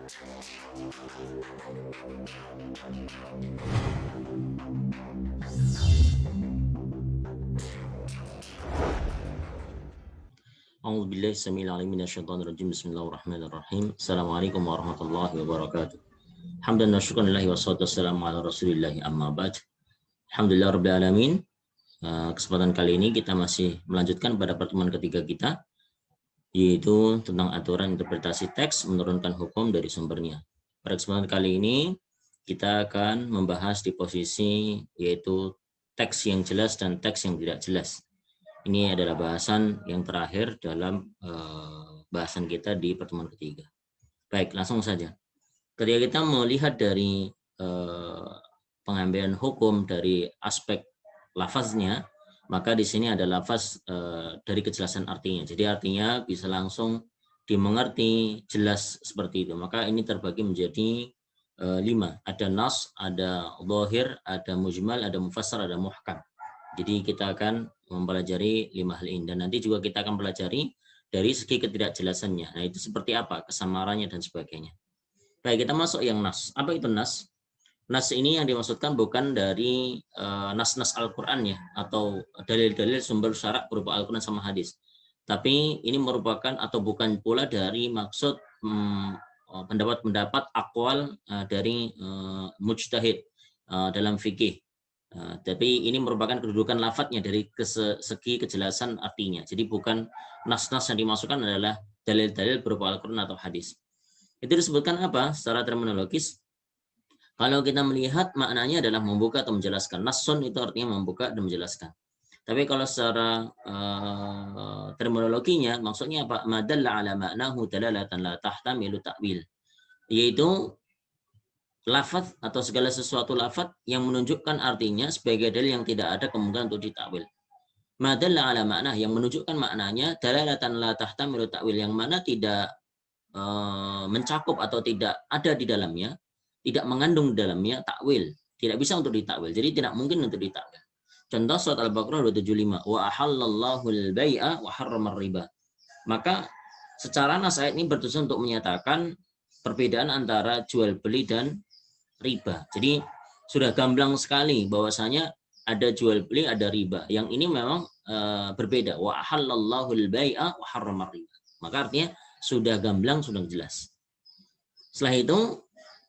A'udzubillahi samil alim minasyaitonir rajim. Bismillahirrahmanirrahim. Assalamualaikum warahmatullahi wabarakatuh. Hamdan wa syukran lillahi wassalatu wassalamu ala rasulillahi amma ba'd. Alhamdulillah rabbil alamin. Kesempatan kali ini kita masih melanjutkan pada pertemuan ketiga kita, yaitu tentang aturan interpretasi teks menurunkan hukum dari sumbernya. Pada kesempatan kali ini kita akan membahas di posisi yaitu teks yang jelas dan teks yang tidak jelas. Ini adalah bahasan yang terakhir dalam bahasan kita di pertemuan ketiga. Baik, langsung saja. Ketika kita melihat dari pengambilan hukum dari aspek lafaznya, maka di sini ada lafaz dari kejelasan artinya. Jadi artinya bisa langsung dimengerti jelas seperti itu. Maka ini terbagi menjadi 5. Ada nas, ada dhahir, ada mujmal, ada mufassar, ada muhkam. Jadi kita akan mempelajari 5 hal ini, dan nanti juga kita akan pelajari dari segi ketidakjelasannya. Nah, itu seperti apa kesamarannya dan sebagainya. Baik, kita masuk yang nas. Apa itu nas? Nas ini yang dimaksudkan bukan dari nas-nas Al-Qur'an ya, atau dalil-dalil sumber syarak berupa Al-Qur'an sama hadis. Tapi ini merupakan atau bukan pula dari maksud pendapat-pendapat aqwal dari mujtahid dalam fikih. Tapi ini merupakan kedudukan lafadznya dari segi kejelasan artinya. Jadi bukan nas-nas yang dimasukkan adalah dalil-dalil berupa Al-Quran atau hadis. Itu disebutkan apa secara terminologis? Kalau kita melihat maknanya adalah membuka atau menjelaskan. Nasun itu artinya membuka dan menjelaskan. Tapi kalau secara terminologinya maksudnya apa? Madalla ala ma'nahu dalalatan la tahtamilu ta'wil. Yaitu lafaz atau segala sesuatu lafaz yang menunjukkan artinya sebagai dalil yang tidak ada kemungkinan untuk ditakwil. Madalla ala makna yang menunjukkan maknanya dalalatan la tahtamilu ta'wil, yang mana tidak mencakup atau tidak ada di dalamnya, tidak mengandung di dalamnya takwil, tidak bisa untuk ditakwil. Jadi tidak mungkin untuk ditakwil. Contoh surat Al-Baqarah 275, wa ahallallahu al-bai'a wa harrama riba. Maka secara nas ayat ini bertujuan untuk menyatakan perbedaan antara jual beli dan riba. Jadi sudah gamblang sekali bahwasanya ada jual beli, ada riba. Yang ini memang berbeda. Wa ahallallahu al-bai'a wa harrama riba. Maka artinya sudah gamblang, sudah jelas. Setelah itu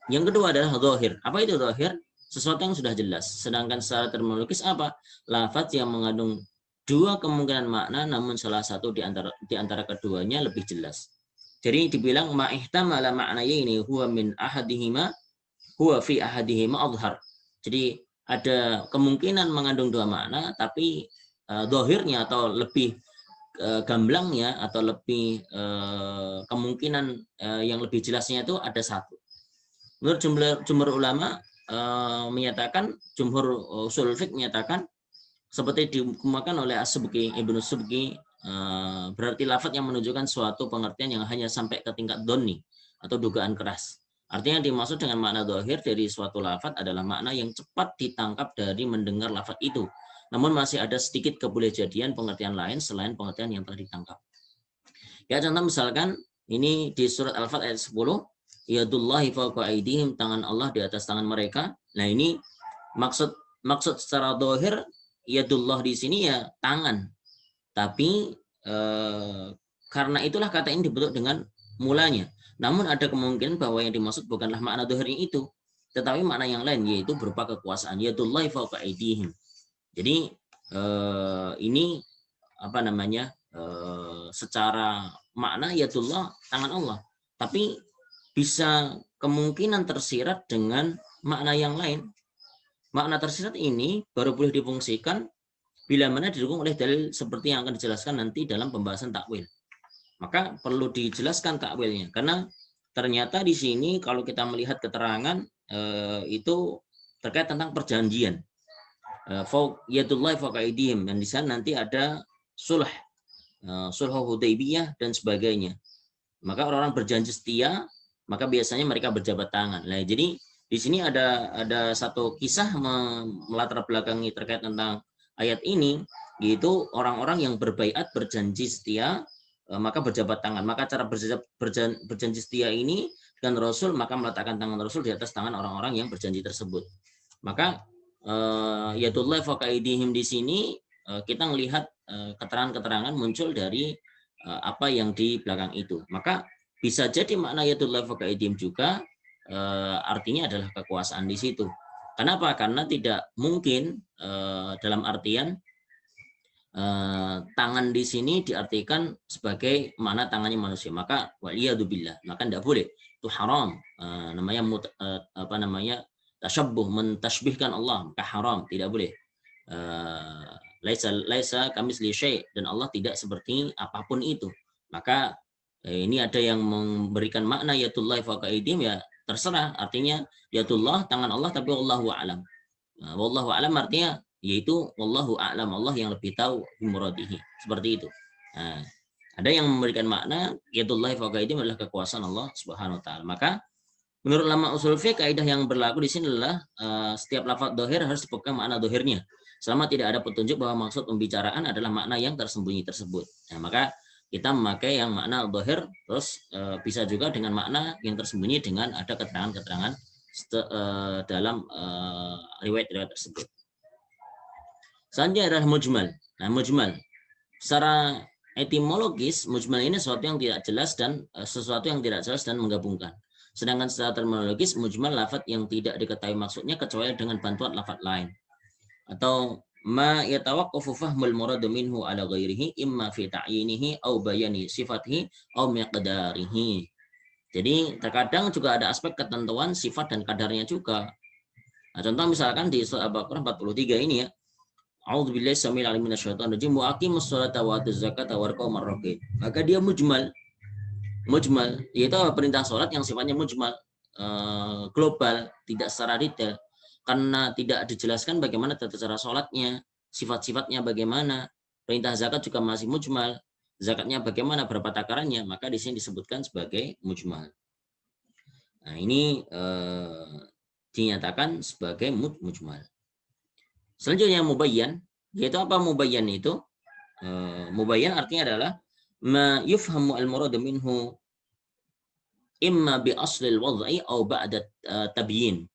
yang kedua adalah dhahir. Apa itu dhahir? Sesuatu yang sudah jelas. Sedangkan secara terminologis apa? Lafaz yang mengandung dua kemungkinan makna namun salah satu di antara keduanya lebih jelas. Jadi dibilang ma'ihtamala ma'nayaini huwa min ahadihima huwa fi ahadihima adhar. Jadi ada kemungkinan mengandung dua makna, tapi dhahirnya atau lebih gamblangnya atau lebih kemungkinan yang lebih jelasnya itu ada satu. Menurut jumhur ulama menyatakan, jumhur usul fiqh menyatakan seperti dikemukakan oleh As-Subki, Ibnu Subki, berarti lafaz yang menunjukkan suatu pengertian yang hanya sampai ke tingkat dhanni atau dugaan keras. Artinya dimaksud dengan makna dhahir dari suatu lafaz adalah makna yang cepat ditangkap dari mendengar lafaz itu. Namun masih ada sedikit kebolehjadian pengertian lain selain pengertian yang telah ditangkap. Ya, contoh misalkan ini di surat Al-Fat ayat 10, yadullahi fawqa aydihim, tangan Allah di atas tangan mereka. Nah, ini maksud secara dhahir yadullah di sini ya tangan. Tapi karena itulah kata ini dibentuk dengan mulanya. Namun ada kemungkinan bahwa yang dimaksud bukanlah makna dhahirnya itu, tetapi makna yang lain, yaitu berupa kekuasaan. Yadullahi fawqa aydihim. Jadi ini apa namanya? Secara makna yadullah tangan Allah, tapi bisa kemungkinan tersirat dengan makna yang lain. Makna tersirat ini baru boleh difungsikan bila mana didukung oleh dalil seperti yang akan dijelaskan nanti dalam pembahasan takwil. Maka perlu dijelaskan takwilnya, karena ternyata di sini kalau kita melihat keterangan itu terkait tentang perjanjian. Yadullahi fawqa aydihim, dan di sana nanti ada sulh Hudaybiyah dan sebagainya. Maka orang-orang berjanji setia, maka biasanya mereka berjabat tangan. Nah, jadi di sini ada satu kisah melatar belakangi terkait tentang ayat ini, yaitu orang-orang yang berbaiat berjanji setia maka berjabat tangan. Maka cara berjanji setia ini dengan Rasul, maka meletakkan tangan Rasul di atas tangan orang-orang yang berjanji tersebut. Maka yadullah fawqa aydihim di sini kita melihat keterangan-keterangan muncul dari apa yang di belakang itu. Maka bisa jadi makna yadullah fawqa aydihim juga artinya adalah kekuasaan di situ. Kenapa? Karena tidak mungkin dalam artian tangan di sini diartikan sebagai mana tangannya manusia, maka waliyadzubillah, maka tidak boleh, itu haram, namanya tasyabbuh, mentashbihkan Allah, maka haram, tidak boleh. Laisa kamitsli syai', dan Allah tidak seperti apapun itu. Maka ini ada yang memberikan makna yadullah fawqa aydihim, ya terserah, artinya yadullah tangan Allah, tapi wallahu a'lam. Wallahu a'lam artinya yaitu wallahu a'lam, Allah yang lebih tahu muradihi, seperti itu. Nah, ada yang memberikan makna yadullahi fawqa aydihim adalah kekuasaan Allah Subhanahu wa taala. Maka menurut ulama usul fiqh, kaidah yang berlaku di sini adalah setiap lafaz dhahir harus dipegang makna dhahirnya selama tidak ada petunjuk bahwa maksud pembicaraan adalah makna yang tersembunyi tersebut. Nah, maka kita memakai yang makna dhahir, terus bisa juga dengan makna yang tersembunyi dengan ada keterangan-keterangan dalam riwayat-riwayat tersebut. Selanjutnya adalah mujmal. Nah, mujmal secara etimologis, mujmal ini sesuatu yang tidak jelas dan sesuatu yang tidak jelas dan menggabungkan. Sedangkan secara terminologis, mujmal lafaz yang tidak diketahui maksudnya kecuali dengan bantuan lafaz lain. Atau ma yatawaqqafu fahmul murad minhu ala ghairihi imma fi ta'yinihi au bayani sifatihi au miqdarihi. Jadi terkadang juga ada aspek ketentuan sifat dan kadarnya juga. Nah, contoh misalkan di surah Al-Baqarah 43 ini ya. A'udzubillahi samil alim minasyaitonir rajim wa aqimus sholata wa atuz zakata warqau marraqib. Maka dia mujmal. Mujmal yaitu perintah salat yang sifatnya mujmal, global, tidak secara detail. Karena tidak dijelaskan bagaimana tata cara salatnya, sifat-sifatnya bagaimana. Perintah zakat juga masih mujmal. Zakatnya bagaimana, berapa takarannya, maka di sini disebutkan sebagai mujmal. Nah, ini dinyatakan sebagai mujmal. Selanjutnya mubayyan, yaitu apa mubayyan itu? Mubayyan artinya adalah ma yufhamu al-murad minhu imma bi aslil wad'i au ba'da tabyin.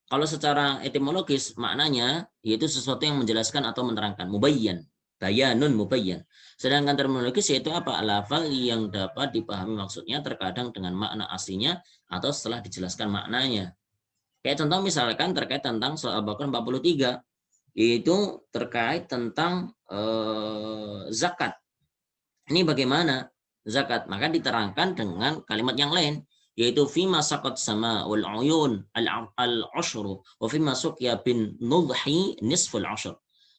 Kalau secara etimologis maknanya yaitu sesuatu yang menjelaskan atau menerangkan, mubayyan, bayanun mubayyan. Sedangkan terminologis yaitu apa? Lafal yang dapat dipahami maksudnya terkadang dengan makna aslinya atau setelah dijelaskan maknanya. Kayak contoh misalkan terkait tentang surah Al-Baqarah 43, yaitu terkait tentang zakat. Ini bagaimana zakat? Maka diterangkan dengan kalimat yang lain, yaitu fima saqat sama wal uyun al-ushru wa fima suqya bin nudhi nisful ushr.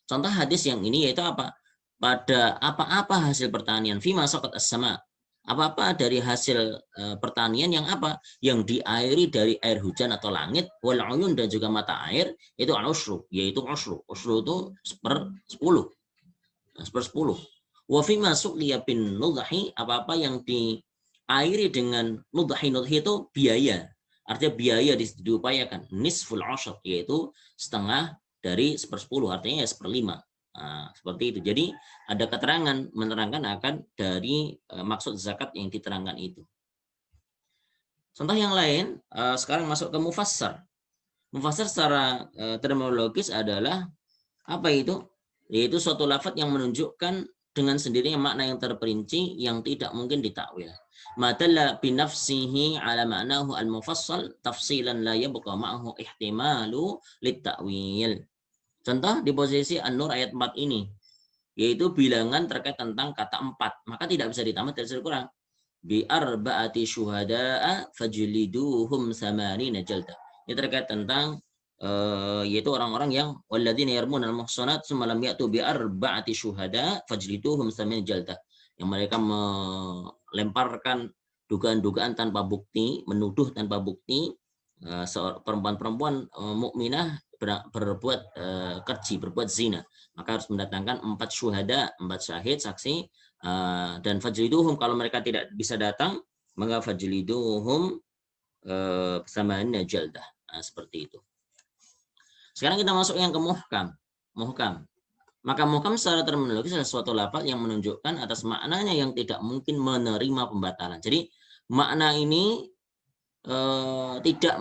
Contoh hadis yang ini yaitu apa? Pada apa-apa hasil pertanian, fima saqat as-sama, apa-apa dari hasil pertanian yang apa? Yang diairi dari air hujan atau langit, wal uyun dan juga mata air, itu al-ushru, yaitu ushru. Ushru itu 1/10. 1/10. Wa fi ma suqiya bin nudhi, apa-apa yang diairi dengan nudhi. Nudhi itu biaya. Artinya biaya diupayakan. Nisful ushr, yaitu setengah dari 1/10, artinya ya 1/5. Nah, seperti itu. Jadi ada keterangan menerangkan akan dari maksud zakat yang diterangkan itu. Contoh yang lain, sekarang masuk ke mufassar. Mufassar secara terminologis adalah apa itu? Yaitu suatu lafaz yang menunjukkan dengan sendirinya makna yang terperinci yang tidak mungkin ditakwil. Madalla binafsihi ala ma'nahu al-mufassal tafsilan la yabqa ma'ahu ihtimalu lit-ta'wil. Contoh di posisi An-Nur ayat 4 ini, yaitu bilangan terkait tentang kata 4, maka tidak bisa ditambah, tidak bisa dikurang. Bi arba'ati syuhada'a fajliduhum samanina jalda. Ini terkait tentang yaitu orang-orang yang walladzina yarmunal muhsanat tsumma lam ya'tu bi arba'ati syuhada fajliduhum samanina jalda. Yang mereka melemparkan dugaan-dugaan tanpa bukti, menuduh tanpa bukti perempuan-perempuan mukminah berbuat keji, berbuat zina, maka harus mendatangkan 4 syuhada, 4 syahid, saksi, dan fajliduhum, kalau mereka tidak bisa datang, maka fajliduhum samanina jaldah. Nah, seperti itu. Sekarang kita masuk yang ke muhkam. Muhkam. Maka muhkam secara terminologis adalah suatu lafaz yang menunjukkan atas maknanya yang tidak mungkin menerima pembatalan. Jadi makna ini tidak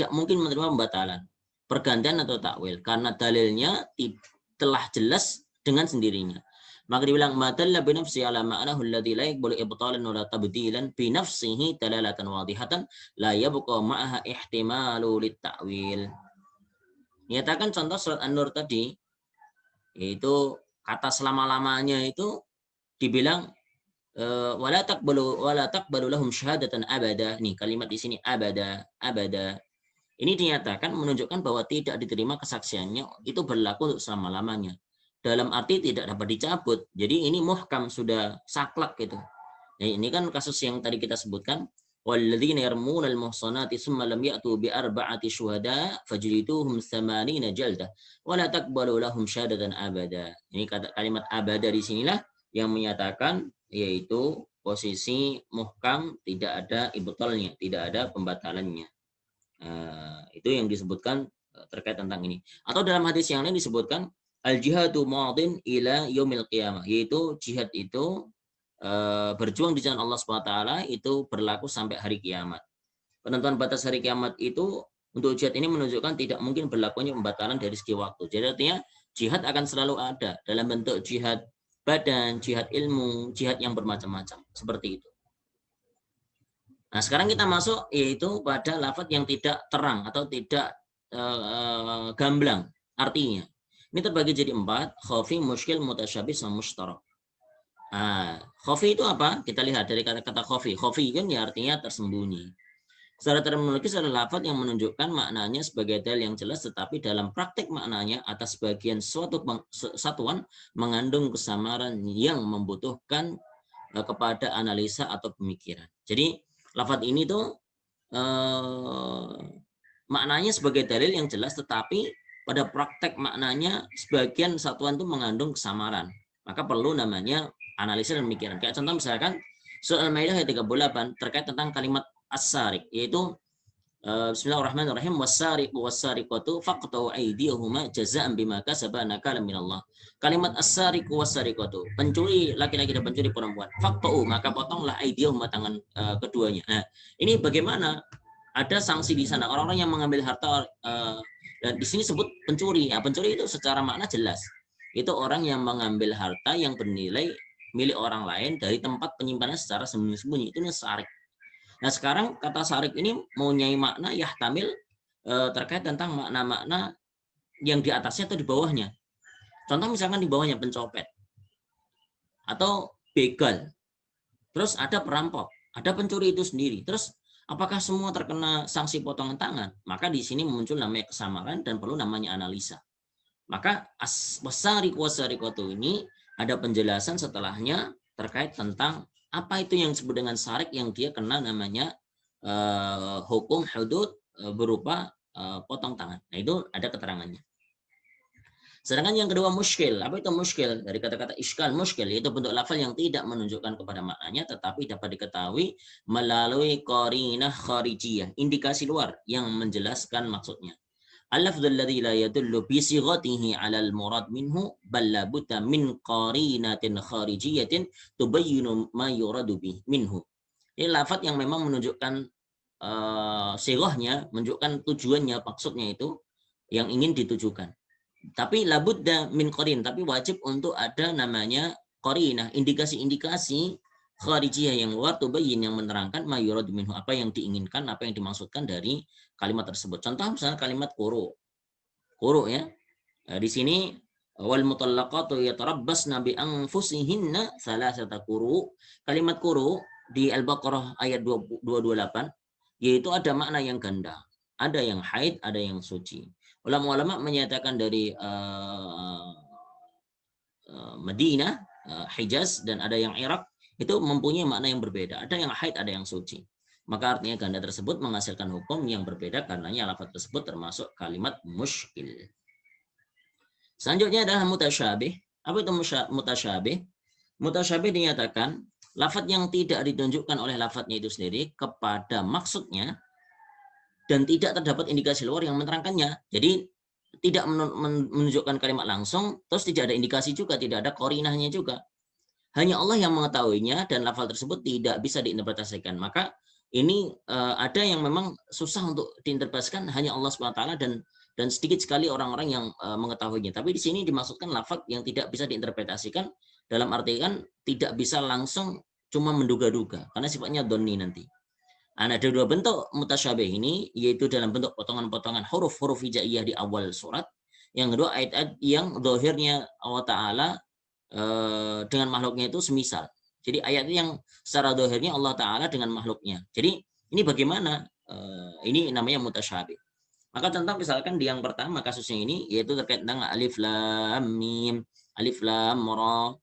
mungkin menerima pembatalan, pergantian atau takwil, karena dalilnya telah jelas dengan sendirinya. Maka dibilang madalla bi nafsi ala ma'nahu alladhi la yaqbalu ibtalan wa la tabdilan bi nafsihi dalalatan wadihatan la yabqa ma'aha ihtimalu lit ta'wil. Nyatakan contoh surat An-Nur tadi, yaitu kata selama-lamanya itu dibilang wala taqbalu lahum syahadatan abada. Nih kalimat di sini abada. Ini dinyatakan menunjukkan bahwa tidak diterima kesaksiannya itu berlaku untuk selama-lamanya. Dalam arti tidak dapat dicabut. Jadi ini muhkam, sudah saklek gitu. Nah, ini kan kasus yang tadi kita sebutkan. وَالَّذِينَ يَرْمُونَ الْمُحْصَنَاتِ ثُمَّ لَمْ يَأْتُوا بِأَرْبَعَةِ شُهَدَاءَ فَجْلِدُوهُمْ 80 جَلْدَةً وَلَا تَقْبَلُوا لَهُمْ شَهَادَةً أَبَدًا. Ini kalimat abada di sinilah yang menyatakan yaitu posisi muhkam, tidak ada ibtalnya, tidak ada pembatalannya. Itu yang disebutkan terkait tentang ini. Atau dalam hadis yang lain disebutkan al-jihadu madin ila yaumil qiyamah, yaitu jihad itu berjuang di jalan Allah SWT itu berlaku sampai hari kiamat. Penentuan batas hari kiamat itu untuk jihad ini menunjukkan tidak mungkin berlakunya pembatalan dari segi waktu. Jadi artinya jihad akan selalu ada dalam bentuk jihad badan, jihad ilmu, jihad yang bermacam-macam, seperti itu. Nah, sekarang kita masuk yaitu pada lafaz yang tidak terang atau tidak gamblang artinya. Ini terbagi jadi 4, khafi, muskil, mutasyabih, sama mushtarak. Khafi itu apa? Kita lihat dari kata-kata khafi. Khafi kan ya artinya tersembunyi. Secara terminologis adalah lafaz yang menunjukkan maknanya sebagai dalil yang jelas, tetapi dalam praktik maknanya atas bagian suatu satuan mengandung kesamaran yang membutuhkan kepada analisa atau pemikiran. Jadi lafaz ini tuh maknanya sebagai dalil yang jelas, tetapi pada praktek maknanya sebagian satuan itu mengandung kesamaran. Maka perlu namanya analisa dan pemikiran. Kayak contoh misalkan surat Al-Maidah ayat 38 terkait tentang kalimat as-sariq, yaitu Bismillahirrahmanirrahim, was-sariqu was-sariqatu faqta'u aydiyahuma jazaa'an bima kasaba nakalan minallah. Kalimat as-sariqu was-sariqatu, pencuri laki-laki dan pencuri perempuan, faqta'u, maka potonglah aydiyahuma, tangan keduanya. Nah, ini bagaimana? Ada sanksi di sana orang-orang yang mengambil harta, dan di sini sebut pencuri. Ya, pencuri itu secara makna jelas. Itu orang yang mengambil harta yang bernilai milik orang lain dari tempat penyimpanan secara sembunyi-sembunyi, itu sarik. Nah, sekarang kata sarik ini mempunyai makna yahtamil terkait tentang makna-makna yang di atasnya atau di bawahnya. Contoh misalkan di bawahnya pencopet atau begal. Terus ada perampok, ada pencuri itu sendiri. Terus apakah semua terkena sanksi potongan tangan? Maka di sini muncul namanya kesamaran dan perlu namanya analisa. Maka as-sariqu was-sariqatu ini ada penjelasan setelahnya terkait tentang apa itu yang disebut dengan sarik yang dia kena namanya hukum hudud berupa potong tangan. Nah, itu ada keterangannya. Sedangkan yang kedua muskil. Apa itu muskil? Dari kata-kata iskal, muskil, yaitu bentuk lafal yang tidak menunjukkan kepada maknanya, tetapi dapat diketahui melalui qarinah kharijiyah, indikasi luar yang menjelaskan maksudnya. Al-lafdzul ladzi la yadullu bi sighatihi 'ala al-murad minhu bal la budda min qarinatin kharijiyatin tubayyinu ma yuradu minhu. Ini lafaz yang memang menunjukkan sighahnya, menunjukkan tujuannya, maksudnya itu yang ingin ditujukan. Tapi la budda min qarin, tapi wajib untuk ada namanya qarinah, indikasi-indikasi kharijiyah yang luar, tubayyin, yang menerangkan ma yuradu minhu, apa yang diinginkan, apa yang dimaksudkan dari kalimat tersebut. Contoh misalnya kalimat quru ya. Di sini wal mutallaqatu yatarabbasna bi anfusihinna thalathata quru. Kalimat quru di Al-Baqarah ayat 228 yaitu ada makna yang ganda. Ada yang haid, ada yang suci. Ulama-ulama menyatakan dari Madinah, Hijaz, dan ada yang Irak itu mempunyai makna yang berbeda. Ada yang haid, ada yang suci. Maka artinya ganda tersebut menghasilkan hukum yang berbeda karenanya lafaz tersebut termasuk kalimat muskil. Selanjutnya adalah mutasyabih. Apa itu mutasyabih? Mutasyabih dinyatakan lafaz yang tidak ditunjukkan oleh lafaznya itu sendiri kepada maksudnya dan tidak terdapat indikasi luar yang menerangkannya. Jadi tidak menunjukkan kalimat langsung, terus tidak ada indikasi juga, tidak ada qarinahnya juga. Hanya Allah yang mengetahuinya dan lafaz tersebut tidak bisa diinterpretasikan. Maka ini ada yang memang susah untuk diinterpretasikan, hanya Allah SWT dan sedikit sekali orang-orang yang mengetahuinya. Tapi di sini dimaksudkan lafaz yang tidak bisa diinterpretasikan, dalam arti kan tidak bisa langsung cuma menduga-duga, karena sifatnya donni nanti. Ada dua bentuk mutasyabih ini, yaitu dalam bentuk potongan-potongan huruf-huruf hijaiyah di awal surat. Yang kedua, ayat-ayat yang zahirnya Allah Ta'ala dengan makhluknya itu semisal. Jadi ayat yang secara zahirnya Allah Ta'ala dengan makhluknya. Jadi ini bagaimana? Ini namanya mutasyabih. Maka contoh misalkan di yang pertama kasusnya ini, yaitu terkait dengan alif lam mim, alif lam ra,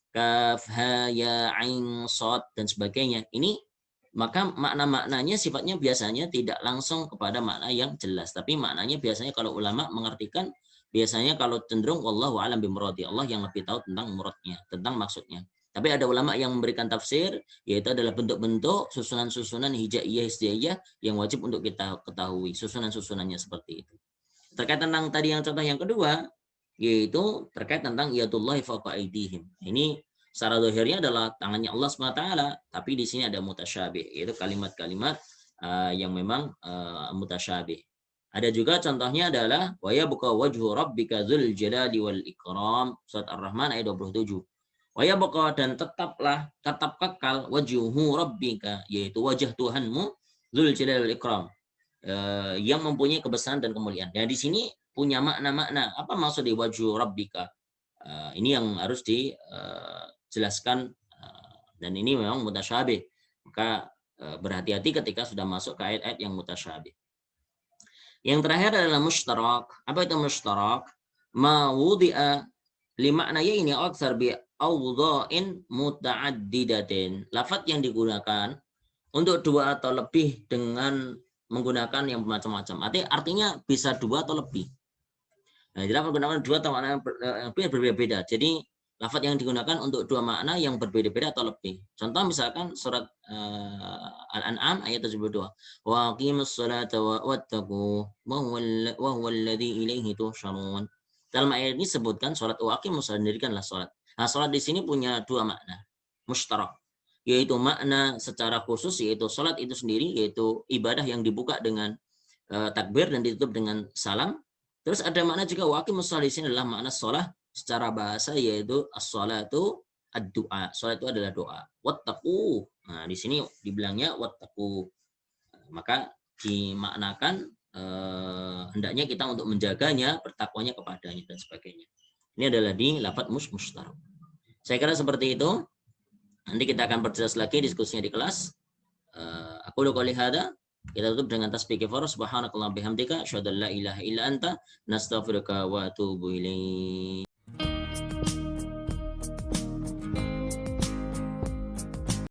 kaf ha ya ain shad dan sebagainya. Ini maka makna-maknanya sifatnya biasanya tidak langsung kepada makna yang jelas, tapi maknanya biasanya kalau ulama mengartikan biasanya kalau cenderung wallahu alam bimuradi, Allah yang lebih tahu tentang muradnya, tentang maksudnya. Tapi ada ulama yang memberikan tafsir, yaitu adalah bentuk-bentuk susunan-susunan hijaiyah hijaiyah yang wajib untuk kita ketahui, susunan-susunannya seperti itu. Terkait tentang tadi yang contoh yang kedua, yaitu terkait tentang yatullahi fawqa aydihim. Ini secara zahirnya adalah tangannya Allah SWT, tapi di sini ada mutasyabih, yaitu kalimat-kalimat yang memang mutasyabih. Ada juga contohnya adalah wa yabqa wajhu rabbika dzul jalali wal ikram, surat Ar-Rahman ayat 27. Wa yabqa dan tetap kekal wajhu rabbika, yaitu wajah Tuhanmu, dzul jalali wal ikram, yang mempunyai kebesaran dan kemuliaan. Dan di sini punya makna-makna. Apa maksud di wajhu rabbika? Ini yang harus dijelaskan, dan ini memang mutasyabih. Maka berhati-hati ketika sudah masuk ke ayat-ayat yang mutasyabih. Yang terakhir adalah mushtarak. Apa itu mushtarak? Ma wudi'a li ma'nayaini aktsar bi awdha'in muta'addidatin. Lafaz yang digunakan untuk dua atau lebih dengan menggunakan yang macam-macam. Artinya bisa dua atau lebih. Nah, jadi menggunakan dua atau makna yang berbeda-beda. Jadi lafaz yang digunakan untuk dua makna yang berbeda-beda atau lebih. Contoh misalkan surat Al-An'am ayat 72. Wa aqimus salata wattaqu wa huwal ladzi ilaihi tuhsyarun. Dalam ayat ini sebutkan salat wa aqimus salat, dirikanlah salat. Nah, salat di sini punya dua makna mushtarak, yaitu makna secara khusus yaitu salat itu sendiri, yaitu ibadah yang dibuka dengan takbir dan ditutup dengan salam. Terus ada makna juga wa aqimus salat, di sini adalah makna salat secara bahasa, yaitu as-salatu ad-du'a. Salat itu adalah doa. Wattaqu. Nah, di sini dibilangnya wattaqu. Maka dimaknakan hendaknya kita untuk menjaganya, bertakwanya kepadanya dan sebagainya. Ini adalah di lafaz mushtarak. Saya kira seperti itu. Nanti kita akan perjelas lagi diskusinya di kelas. Aku qouli hada. Kita tutup dengan tasbih kifar. Subhanakallah bihamdika asyhadu an la ilaha illa anta nastaghfiruka wa atubu ilaik.